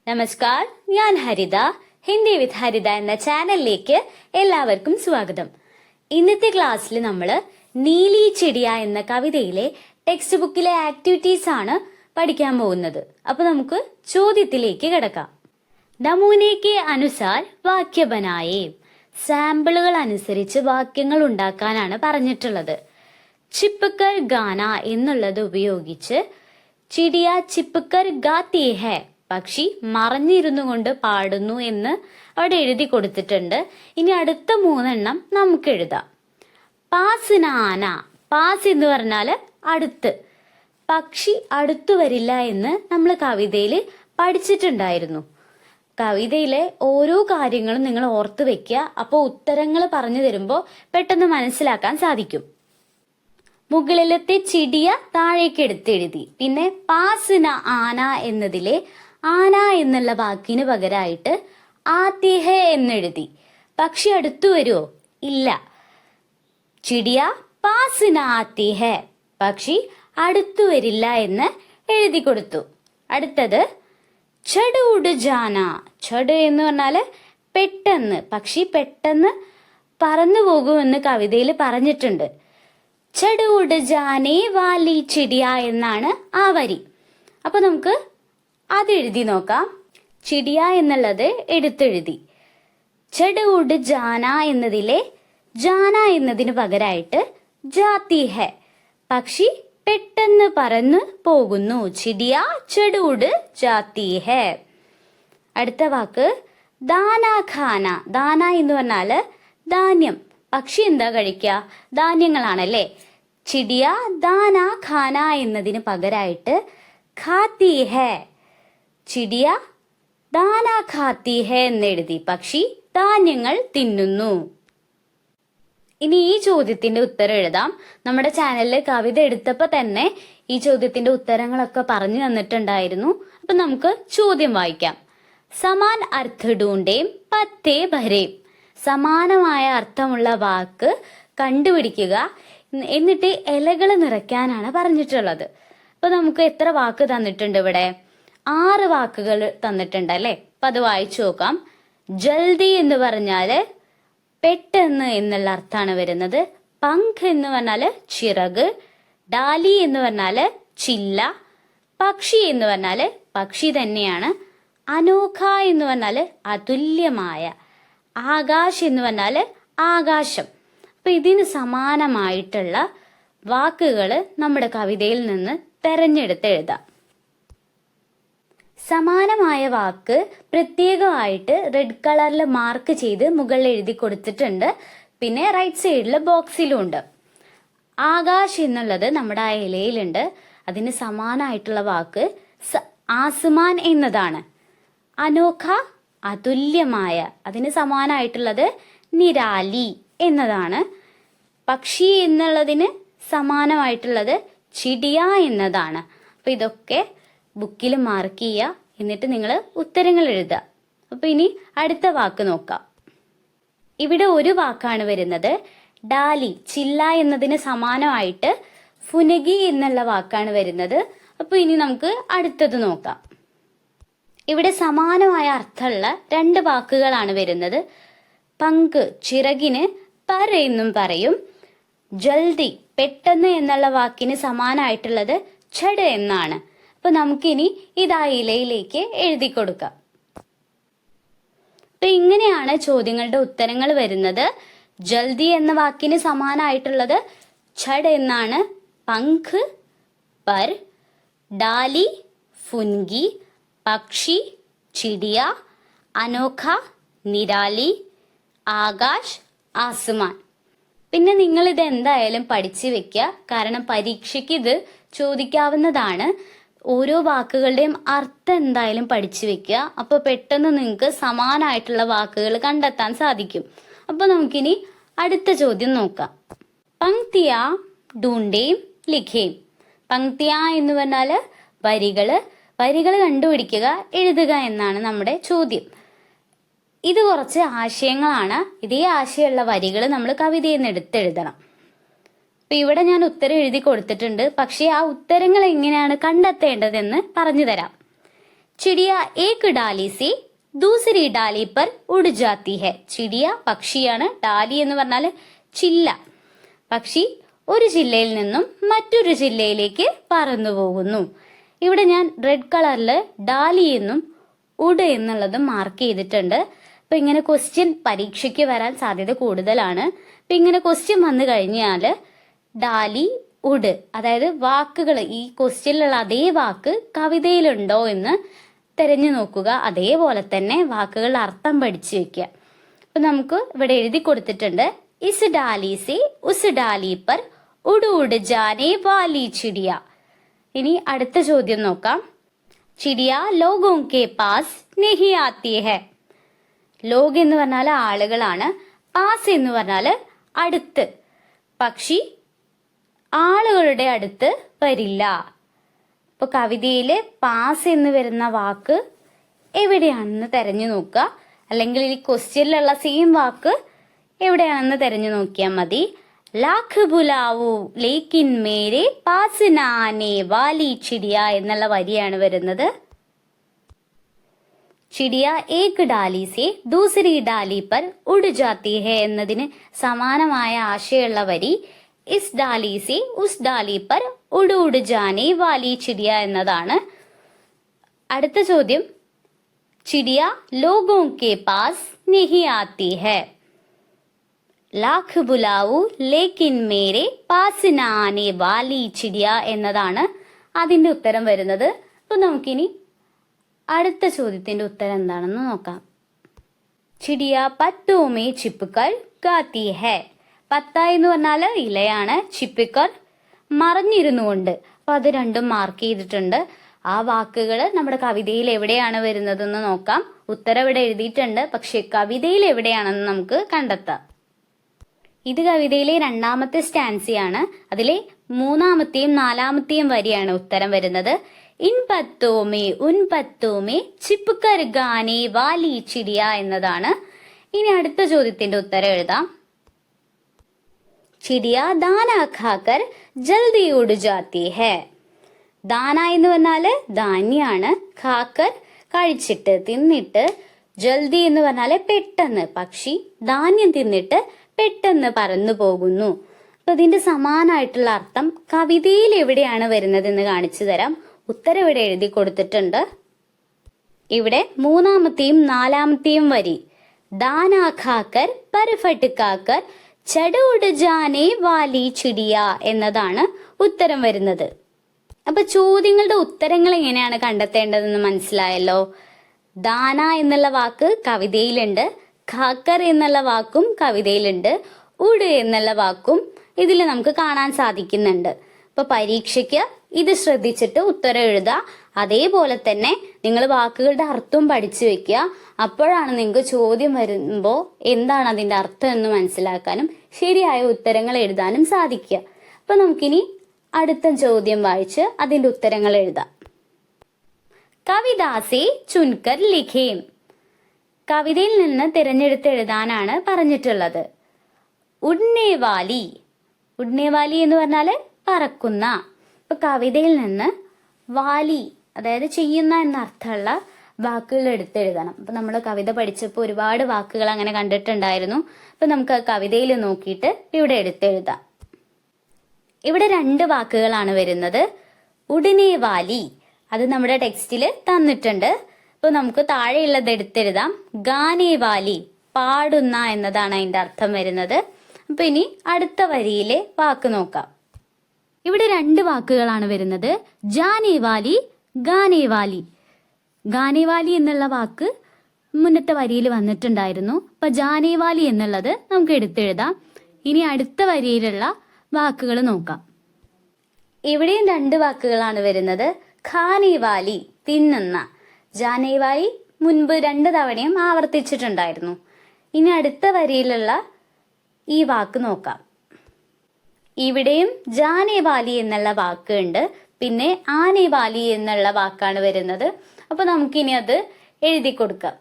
നമസ്കാർ, ഞാൻ ഹരിത. ഹിന്ദി വിത്ത് ഹരിത എന്ന ചാനലിലേക്ക് എല്ലാവർക്കും സ്വാഗതം. ഇന്നത്തെ ക്ലാസ്സിൽ നമ്മൾ നീലി ചെടിയ എന്ന കവിതയിലെ ടെക്സ്റ്റ് ബുക്കിലെ ആക്ടിവിറ്റീസ് ആണ് പഠിക്കാൻ പോകുന്നത്. അപ്പൊ നമുക്ക് ചോദ്യത്തിലേക്ക് കിടക്കാം. നമൂനയ്ക്ക് അനുസാർ വാക്യ ബനായേ. സാമ്പിളുകൾ അനുസരിച്ച് വാക്യങ്ങൾ ഉണ്ടാക്കാനാണ് പറഞ്ഞിട്ടുള്ളത്. ചിപ്കർ ഗാന എന്നുള്ളത് ഉപയോഗിച്ച് ചിടിയ ചിപ്കർ ഗാത്തി ഹെ, പക്ഷി മറഞ്ഞിരുന്നു കൊണ്ട് പാടുന്നു എന്ന് അവിടെ എഴുതി കൊടുത്തിട്ടുണ്ട്. ഇനി അടുത്ത 3 നമുക്ക് എഴുതാം. പാസിനാന, പാസ് എന്ന് പറഞ്ഞാല് അടുത്ത്, പക്ഷി അടുത്തു വരില്ല എന്ന് നമ്മൾ കവിതയിൽ പഠിച്ചിട്ടുണ്ടായിരുന്നു. കവിതയിലെ ഓരോ കാര്യങ്ങളും നിങ്ങൾ ഓർത്തു വെക്കുക. അപ്പോൾ ഉത്തരങ്ങൾ പറഞ്ഞു തരുമ്പോൾ പെട്ടെന്ന് മനസ്സിലാക്കാൻ സാധിക്കും. മുകളിലത്തെ ചിടിയ താഴേക്ക് എടുത്തെഴുതി. പിന്നെ പാസിന ആന എന്നതിലെ ആന എന്നുള്ള വാക്കിന് പകരമായിട്ട് ആത്തിഹ എന്നെഴുതി. പക്ഷി അടുത്തു വരുമോ? ഇല്ല. ചിടിയ പാസിന ആത്തിഹ, പക്ഷി അടുത്തു വരില്ല എന്ന് എഴുതി കൊടുത്തു. അടുത്തത് ചട് ഉഡ് ജാന. ചട് എന്ന് പറഞ്ഞാല് പെട്ടെന്ന്, പക്ഷി പെട്ടെന്ന് പറന്നു പോകുമെന്ന് കവിതയിൽ പറഞ്ഞിട്ടുണ്ട്. ചട് ഉഡ് ജാനേ വാലി ചിടിയ എന്നാണ് ആ വരി. അപ്പൊ നമുക്ക് അത് എഴുതി നോക്കാം. ചിടിയ എന്നുള്ളത് എടുത്തെഴുതി. ചട് ഉഡ് ജാന എന്നതിലെ ജാന എന്നതിന് പകരമായിട്ട് ജാത്തി ഹെ, പക്ഷി പെട്ടെന്ന് പറന്നു പോകുന്നു. ചിടിയ ചട് ഉഡ് ജാത്തി ഹെ. അടുത്ത വാക്ക് ദാന ഖാന. ദാന എന്ന് പറഞ്ഞാല് ധാന്യം. പക്ഷി എന്താ കഴിക്കുക? ധാന്യങ്ങളാണല്ലേ. ചിടിയ ദാന ഖാന എന്നതിന് പകരമായിട്ട് ഖാത്തി ഹെ. ചിടിയ ദാന ഖാത്തി ഹെ എന്നെഴുതി. പക്ഷി ധാന്യങ്ങൾ തിന്നുന്നു. ഇനി ഈ ചോദ്യത്തിന്റെ ഉത്തരം എഴുതാം. നമ്മുടെ ചാനലിൽ കവിത എടുത്തപ്പോ തന്നെ ഈ ചോദ്യത്തിന്റെ ഉത്തരങ്ങളൊക്കെ പറഞ്ഞു തന്നിട്ടുണ്ടായിരുന്നു. അപ്പൊ നമുക്ക് ചോദ്യം വായിക്കാം. സമാൻ അർത്ഥ ഡൂണ്ടേം പത്തേ ഭരേം. സമാനമായ അർത്ഥമുള്ള വാക്ക് കണ്ടുപിടിക്കുക, എന്നിട്ട് ഇലകൾ നിറയ്ക്കാനാണ് പറഞ്ഞിട്ടുള്ളത്. അപ്പൊ നമുക്ക് എത്ര വാക്ക് തന്നിട്ടുണ്ട് ഇവിടെ? 6 വാക്കുകൾ തന്നിട്ടുണ്ട് അല്ലെ. അപ്പൊ അത് വായിച്ചു നോക്കാം. ജൽദി എന്ന് പറഞ്ഞാല് പെട്ടെന്ന് എന്നുള്ള അർത്ഥമാണ് വരുന്നത്. പങ്ക് എന്ന് പറഞ്ഞാല് ചിറക്. ഡാലി എന്ന് പറഞ്ഞാല് ചില്ല. പക്ഷി എന്ന് പറഞ്ഞാല് പക്ഷി തന്നെയാണ്. അനോഖ എന്ന് പറഞ്ഞാല് അതുല്യമായ. ആകാശ് എന്ന് പറഞ്ഞാല് ആകാശം. അപ്പൊ ഇതിന് സമാനമായിട്ടുള്ള വാക്കുകൾ നമ്മുടെ കവിതയിൽ നിന്ന് തെരഞ്ഞെടുത്ത് എഴുതാം. സമാനമായ വാക്ക് പ്രത്യേകമായിട്ട് റെഡ് കളറിൽ മാർക്ക് ചെയ്ത് മുകളിൽ എഴുതി കൊടുത്തിട്ടുണ്ട്. പിന്നെ റൈറ്റ് സൈഡിൽ ബോക്സിലും ഉണ്ട്. ആകാശ് എന്നുള്ളത് നമ്മുടെ ആ ഇലയിലുണ്ട്. അതിന് സമാനമായിട്ടുള്ള വാക്ക് ആസ്മാൻ എന്നതാണ്. അനോഖ അതുല്യമായ, അതിന് സമാനമായിട്ടുള്ളത് നിരാലി എന്നതാണ്. പക്ഷി എന്നുള്ളതിന് സമാനമായിട്ടുള്ളത് ചിടിയ എന്നതാണ്. അപ്പൊ ഇതൊക്കെ ബുക്കിൽ മാർക്ക് ചെയ്യുക. എന്നിട്ട് നിങ്ങൾ ഉത്തരങ്ങൾ എഴുതുക. അപ്പൊ ഇനി അടുത്ത വാക്ക് നോക്കാം. ഇവിടെ ഒരു വാക്കാണ് വരുന്നത്. ഡാലി, ചില്ല എന്നതിന് സമാനമായിട്ട് ഫുനഗി എന്നുള്ള വാക്കാണ് വരുന്നത്. അപ്പൊ ഇനി നമുക്ക് അടുത്തത് നോക്കാം. ഇവിടെ സമാനമായ അർത്ഥമുള്ള 2 വാക്കുകളാണ് വരുന്നത്. പങ്ക്, ചിറകിന് പർ എന്നും പറയും. ജൽദി, പെട്ടെന്ന് എന്നുള്ള വാക്കിന് സമാനമായിട്ടുള്ളത് ഛഡ് എന്നാണ്. അപ്പൊ നമുക്കിനി ഇതാ ഇലയിലേക്ക് എഴുതി കൊടുക്കാം. അപ്പൊ ഇങ്ങനെയാണ് ചോദ്യങ്ങളുടെ ഉത്തരങ്ങൾ വരുന്നത്. ജൽദി എന്ന വാക്കിന് സമാനമായിട്ടുള്ളത് ഛഡ് എന്നാണ്. പങ്ക് പർ, ഡാലി ഫുൻഗി, പക്ഷി ചിടിയ, അനോഖ നിരാലി, ആകാശ് ആസ്മാൻ. പിന്നെ നിങ്ങൾ ഇത് എന്തായാലും പഠിച്ചു വെക്കുക. കാരണം പരീക്ഷയ്ക്ക് ഇത് ചോദിക്കാവുന്നതാണ്. ഓരോ വാക്കുകളുടെയും അർത്ഥം എന്തായാലും പഠിച്ചു വെക്കുക. അപ്പൊ പെട്ടെന്ന് നിങ്ങൾക്ക് സമാനമായിട്ടുള്ള വാക്കുകൾ കണ്ടെത്താൻ സാധിക്കും. അപ്പൊ നമുക്കിനി അടുത്ത ചോദ്യം നോക്കാം. പങ്ക്തിയ ഡൂണ്ടേം ലിഖേം. പങ്ക്തിയ എന്ന് പറഞ്ഞാല് വരികൾ കണ്ടുപിടിക്കുക, എഴുതുക എന്നാണ് നമ്മുടെ ചോദ്യം. ഇത് കുറച്ച് ആശയങ്ങളാണ്. ഇതേ ആശയമുള്ള വരികൾ നമ്മൾ കവിതയിൽ നിന്ന് എടുത്തെഴുതണം. അപ്പൊ ഇവിടെ ഞാൻ ഉത്തരം എഴുതി കൊടുത്തിട്ടുണ്ട്. പക്ഷെ ആ ഉത്തരങ്ങൾ എങ്ങനെയാണ് കണ്ടെത്തേണ്ടതെന്ന് പറഞ്ഞു തരാം. चिड़िया एक डाली से दूसरी डाली पर उड़ जाती है. ചിടിയ പക്ഷിയാണ്. ഡാലി എന്ന് പറഞ്ഞാൽ ചില്ല. പക്ഷി ഒരു ജില്ലയിൽ നിന്നും മറ്റൊരു ജില്ലയിലേക്ക് പറന്നു പോകുന്നു. ഇവിടെ ഞാൻ റെഡ് കളറിൽ ഡാലി എന്നും ഉഡ് എന്നുള്ളതും മാർക്ക് ചെയ്തിട്ടുണ്ട്. അപ്പൊ ഇങ്ങനെ ക്വസ്റ്റ്യൻ പരീക്ഷയ്ക്ക് വരാൻ സാധ്യത കൂടുതലാണ്. അപ്പൊ ഇങ്ങനെ ക്വസ്റ്റ്യൻ വന്നു കഴിഞ്ഞാല് ഡാലി ഉഡ്, അതായത് വാക്കുകൾ ഈ ക്വസ്റ്റ്യനിലുള്ള അതേ വാക്ക് കവിതയിലുണ്ടോ എന്ന് തിരഞ്ഞു നോക്കുക. അതേപോലെ തന്നെ വാക്കുകളുടെ അർത്ഥം പഠിച്ചു വെക്കുക. അപ്പൊ നമുക്ക് ഇവിടെ എഴുതി കൊടുത്തിട്ടുണ്ട്, ഇസ് ഡാലി സെ ഉസ് ഡാലി പർ ഉഡ് ഉഡ് ജാനേ വാലി ചിടിയ. ഇനി അടുത്ത ചോദ്യം നോക്കാം. ചിടിയ ലോഗോ കെ പാസ് നെഹി ആത്തി ഹെ. ലോഗ് എന്ന് പറഞ്ഞാൽ ആളുകളാണ്, പാസ് എന്ന് പറഞ്ഞാൽ അടുത്ത്. പക്ഷി ആളുകളുടെ അടുത്ത് വരില്ല. ഇപ്പൊ കവിതയില് പാസ് എന്ന് വരുന്ന വാക്ക് എവിടെയാണെന്ന് തെരഞ്ഞു നോക്കുക. അല്ലെങ്കിൽ ഈ ക്വസ്റ്റ്യനിലുള്ള സെയിം വാക്ക് എവിടെയാണെന്ന് തെരഞ്ഞു നോക്കിയാൽ മതി. ലാഖ് ബുലാവു ലേക്കിൻ മേരെ പാസ് നാനെ വാലി ചിടിയ എന്നുള്ള വരിയാണ് വരുന്നത്. ചിടിയ ഏക് ഡാലി സെ ദൂസരി ഡാലി പർ ഉഡ് ജാത്തി ഹെ എന്നതിന് സമാനമായ ആശയമുള്ള വരി ഇസ് ഡാലി സെ ഉസ് ഡാലി പർ ഉഡ് ഉഡ് ജാനേ വാലി ചിടിയ എന്നതാണ്. അടുത്ത ചോദ്യം, ചിടിയ ലോഗോ കെ പാസ് നെഹി ആത്തി ഹെ. ലാഖ് ബുലാവു ലേക്കിൻ മേരെ പാസ് നാനെ വാലി ചിടിയ എന്നതാണ് അതിന്റെ ഉത്തരം വരുന്നത്. അപ്പൊ നമുക്കിനി അടുത്ത ചോദ്യത്തിന്റെ ഉത്തരം എന്താണെന്ന് നോക്കാം. ചിടിയ പത്തോമേ ചിപ്പുക്കർ ഗാത്തി ഹെ. പത്ത എന്ന് പറഞ്ഞാല് ഇലയാണ്, ചിപ്പിക്കർ മറഞ്ഞിരുന്നുകൊണ്ട്. അപ്പൊ അത് രണ്ടും മാർക്ക് ചെയ്തിട്ടുണ്ട്. ആ വാക്കുകൾ നമ്മുടെ കവിതയിൽ എവിടെയാണ് വരുന്നതെന്ന് നോക്കാം. ഉത്തരം ഇവിടെ എഴുതിയിട്ടുണ്ട്, പക്ഷെ കവിതയിൽ എവിടെയാണെന്ന് നമുക്ക് കണ്ടെത്താം. ഇത് കവിതയിലെ രണ്ടാമത്തെ സ്റ്റാൻസിയാണ്. അതിലെ മൂന്നാമത്തെയും നാലാമത്തെയും വരിയാണ് ഉത്തരം വരുന്നത്. ഇൻ പത്തോമേ ഉൻ പത്തോമേ ചിപ്പുക്കർ ഗാനേ വാലി ചിടിയ എന്നതാണ്. ഇനി അടുത്ത ചോദ്യത്തിന്റെ ഉത്തരം എഴുതാം. ചിടിയ ദാന ഖാക്കർ ജൽദി ഉഡ് ജാത്തി ഹെ. ദാന എന്ന് പറഞ്ഞാല് ധാന്യാണ്, ഖാക്കർ കഴിച്ചിട്ട് തിന്നിട്ട്, ജൽദി എന്ന് പറഞ്ഞാല് പെട്ടെന്ന്. പക്ഷി ധാന്യം തിന്നിട്ട് പെട്ടെന്ന് പറന്നു പോകുന്നു. അപ്പൊ ഇതിന്റെ സമാനമായിട്ടുള്ള അർത്ഥം കവിതയിൽ എവിടെയാണ് വരുന്നതെന്ന് കാണിച്ചു തരാം. ഉത്തരം ഇവിടെ എഴുതി കൊടുത്തിട്ടുണ്ട്. ഇവിടെ മൂന്നാമത്തെയും നാലാമത്തെയും വരി ദാന ഖാക്കർ പർഫട്ട് കാക്കർ ചട് ഉഡ് ജാനേ വാലി ചിടിയ എന്നതാണ് ഉത്തരം വരുന്നത്. അപ്പൊ ചോദ്യങ്ങളുടെ ഉത്തരങ്ങൾ എങ്ങനെയാണ് കണ്ടെത്തേണ്ടതെന്ന് മനസ്സിലായല്ലോ. ദാന എന്നുള്ള വാക്ക് കവിതയിലുണ്ട്, ഖാക്കർ എന്നുള്ള വാക്കും കവിതയിലുണ്ട്, ഉഡ് എന്നുള്ള വാക്കും ഇതിൽ നമുക്ക് കാണാൻ സാധിക്കുന്നുണ്ട്. അപ്പൊ പരീക്ഷയ്ക്ക് ഇത് ശ്രദ്ധിച്ചിട്ട് ഉത്തരം എഴുതുക. അതേപോലെ തന്നെ നിങ്ങൾ വാക്കുകളുടെ അർത്ഥവും പഠിച്ചു വെക്കുക. അപ്പോഴാണ് നിങ്ങൾക്ക് ചോദ്യം വരുമ്പോൾ എന്താണ് അതിന്റെ അർത്ഥം എന്ന് മനസ്സിലാക്കാനും ശരിയായ ഉത്തരങ്ങൾ എഴുതാനും സാധിക്കുക. അപ്പൊ നമുക്കിനി അടുത്ത ചോദ്യം വായിച്ച് അതിന്റെ ഉത്തരങ്ങൾ എഴുതാം. കവിതാസെ ചുൻകർ ലിഖേം. കവിതയിൽ നിന്ന് തിരഞ്ഞെടുത്ത് എഴുതാനാണ് പറഞ്ഞിട്ടുള്ളത്. ഉഡ്നേവാലി. ഉഡ്നേവാലി എന്ന് പറഞ്ഞാല് പറക്കുന്ന. ഇപ്പൊ കവിതയിൽ നിന്ന് വാലി, അതായത് ചെയ്യുന്ന എന്ന അർത്ഥമുള്ള വാക്കുകൾ എടുത്തെഴുതണം. അപ്പൊ നമ്മൾ കവിത പഠിച്ചപ്പോൾ ഒരുപാട് വാക്കുകൾ അങ്ങനെ കണ്ടിട്ടുണ്ടായിരുന്നു. അപ്പൊ നമുക്ക് കവിതയിൽ നോക്കിയിട്ട് ഇവിടെ എടുത്തെഴുതാം. ഇവിടെ രണ്ട് വാക്കുകളാണ് വരുന്നത്. ഉടനെ വാലി, അത് നമ്മുടെ ടെക്സ്റ്റില് തന്നിട്ടുണ്ട്. അപ്പൊ നമുക്ക് താഴെയുള്ളത് എടുത്തെഴുതാം. ഗാനേ വാലി, പാടുന്ന എന്നതാണ് അതിന്റെ അർത്ഥം വരുന്നത്. അപ്പൊ ഇനി അടുത്ത വരിയിലെ വാക്ക് നോക്കാം. ഇവിടെ രണ്ട് വാക്കുകളാണ് വരുന്നത്. ജാനേവാലി, ഗാനേവാലി. ഗാനേവാലി എന്നുള്ള വാക്ക് മുന്നത്തെ വരിയിൽ വന്നിട്ടുണ്ടായിരുന്നു. അപ്പൊ ജാനേവാലി എന്നുള്ളത് നമുക്ക് എടുത്തെഴുതാം. ഇനി അടുത്ത വരിയിലുള്ള വാക്കുകൾ നോക്കാം. ഇവിടെയും രണ്ട് വാക്കുകളാണ് വരുന്നത്. ഖാനേവാലി, തിന്നുന്ന. ജാനേവാലി മുൻപ് 2 തവണയും ആവർത്തിച്ചിട്ടുണ്ടായിരുന്നു. ഇനി അടുത്ത വരിയിലുള്ള ഈ വാക്ക് നോക്കാം. ഇവിടെയും ജാനേവാലി എന്നുള്ള വാക്ക് ഉണ്ട്, പിന്നെ ആനേവാലി എന്നുള്ള വാക്കാണ് വരുന്നത്. അപ്പൊ നമുക്കിനി അത് എഴുതി കൊടുക്കാം.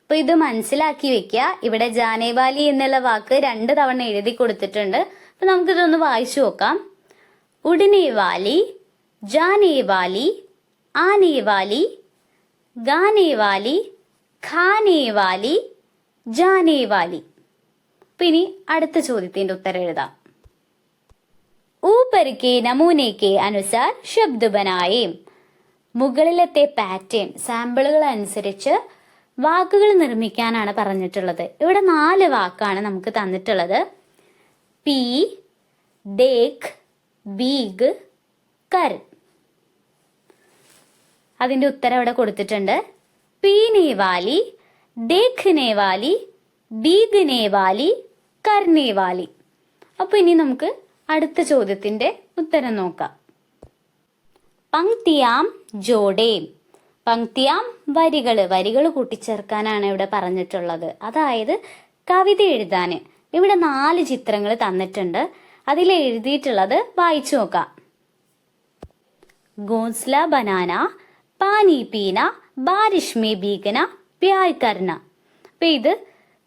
അപ്പൊ ഇത് മനസ്സിലാക്കി വെക്കുക. ഇവിടെ ജാനേവാലി എന്നുള്ള വാക്ക് 2 തവണ എഴുതി കൊടുത്തിട്ടുണ്ട്. അപ്പൊ നമുക്കിതൊന്ന് വായിച്ചു നോക്കാം. ഉടനെ വാലി, ജാനേവാലി, आने वाली, गाने वाली, खाने वाली, जाने वाली. പിന്നെ അടുത്ത ചോദ്യത്തിന്റെ ഉത്തരം എഴുതാം. ऊपर के नमूने के अनुसार शब्द बनाए. മുകളിലത്തെ പാറ്റേൺ സാമ്പിളുകൾ അനുസരിച്ച് വാക്കുകൾ നിർമ്മിക്കാനാണ് പറഞ്ഞിട്ടുള്ളത്. ഇവിടെ 4 വാക്കാണ് നമുക്ക് തന്നിട്ടുള്ളത്. പി, ദേഖ്, ബീഗ്, കർ. അതിന്റെ ഉത്തരം ഇവിടെ കൊടുത്തിട്ടുണ്ട്. പീനെ വാലി, ദേഖ്നെ വാലി, ബീഗ്നെ വാലി, കർനെ വാലി. അപ്പൊ ഇനി നമുക്ക് അടുത്ത ചോദ്യത്തിന്റെ ഉത്തരം നോക്കാം. പങ്ക്തിയാം ജോഡേം. പങ്ക്തിയാം വരികൾ കൂട്ടിച്ചേർക്കാനാണ് ഇവിടെ പറഞ്ഞിട്ടുള്ളത്. അതായത് കവിത എഴുതാന് ഇവിടെ 4 ചിത്രങ്ങൾ തന്നിട്ടുണ്ട്. അതിൽ എഴുതിയിട്ടുള്ളത് വായിച്ചു നോക്കാം. ഗോസ്ല ബനാന, പാനി പീന, ബാരിഷ് മേ ഭീഗന, പ്യാർ കർന. അപ്പൊ ഇത്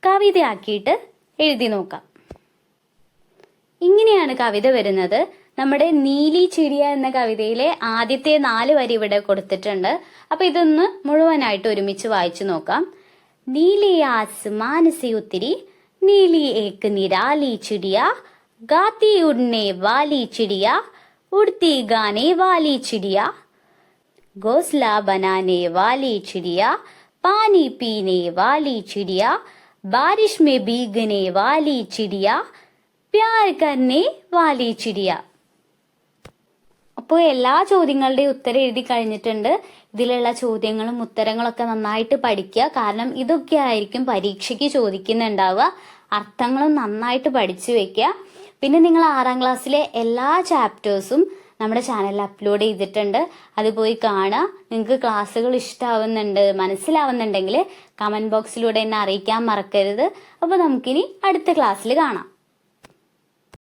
കവിതയാക്കിയിട്ട് എഴുതി നോക്കാം. ഇങ്ങനെയാണ് കവിത വരുന്നത്. നമ്മുടെ നീലി ചിടിയ എന്ന കവിതയിലെ ആദ്യത്തെ 4 വരി ഇവിടെ കൊടുത്തിട്ടുണ്ട്. അപ്പൊ ഇതൊന്ന് മുഴുവനായിട്ട് ഒരുമിച്ച് വായിച്ചു നോക്കാം. നീലി ആസ്മാൻ സെ ഉത്തരി, നീലി ഏക് നിരാലി ചിടിയ, ഗാത്തി ഉഡ്നെ വാലി ചിടിയ, ഉഡ്തി ഗാനെ വാലി ചിടിയ, घोंसला बनाने वाली चिड़िया, पानी पीने वाली चिड़िया, बारिश में भीगने वाली चिड़िया, प्यार करने वाली चिड़िया. അപ്പോൾ എല്ലാ ചോദ്യങ്ങളുടെയും ഉത്തരം എഴുതി കഴിഞ്ഞിട്ടുണ്ട്. ഇതിലുള്ള ചോദ്യങ്ങളും ഉത്തരങ്ങളൊക്കെ നന്നായിട്ട് പഠിക്കുക. കാരണം ഇതൊക്കെ ആയിരിക്കും പരീക്ഷയ്ക്ക് ചോദിക്കുന്നുണ്ടാവുക. അർത്ഥങ്ങളും നന്നായിട്ട് പഠിച്ചു വെക്കുക. പിന്നെ നിങ്ങൾ 6ാം ക്ലാസ്സിലെ എല്ലാ ചാപ്റ്റേഴ്സും നമ്മുടെ ചാനലിൽ അപ്ലോഡ് ചെയ്തിട്ടുണ്ട്. അത് പോയി കാണുക. നിങ്ങൾക്ക് ക്ലാസ്സുകൾ ഇഷ്ടമാവുന്നുണ്ട്, മനസ്സിലാവുന്നുണ്ടെങ്കിൽ കമന്റ് ബോക്സിലൂടെ എന്നെ അറിയിക്കാൻ മറക്കരുത്. അപ്പോൾ നമുക്കിനി അടുത്ത ക്ലാസ്സിൽ കാണാം.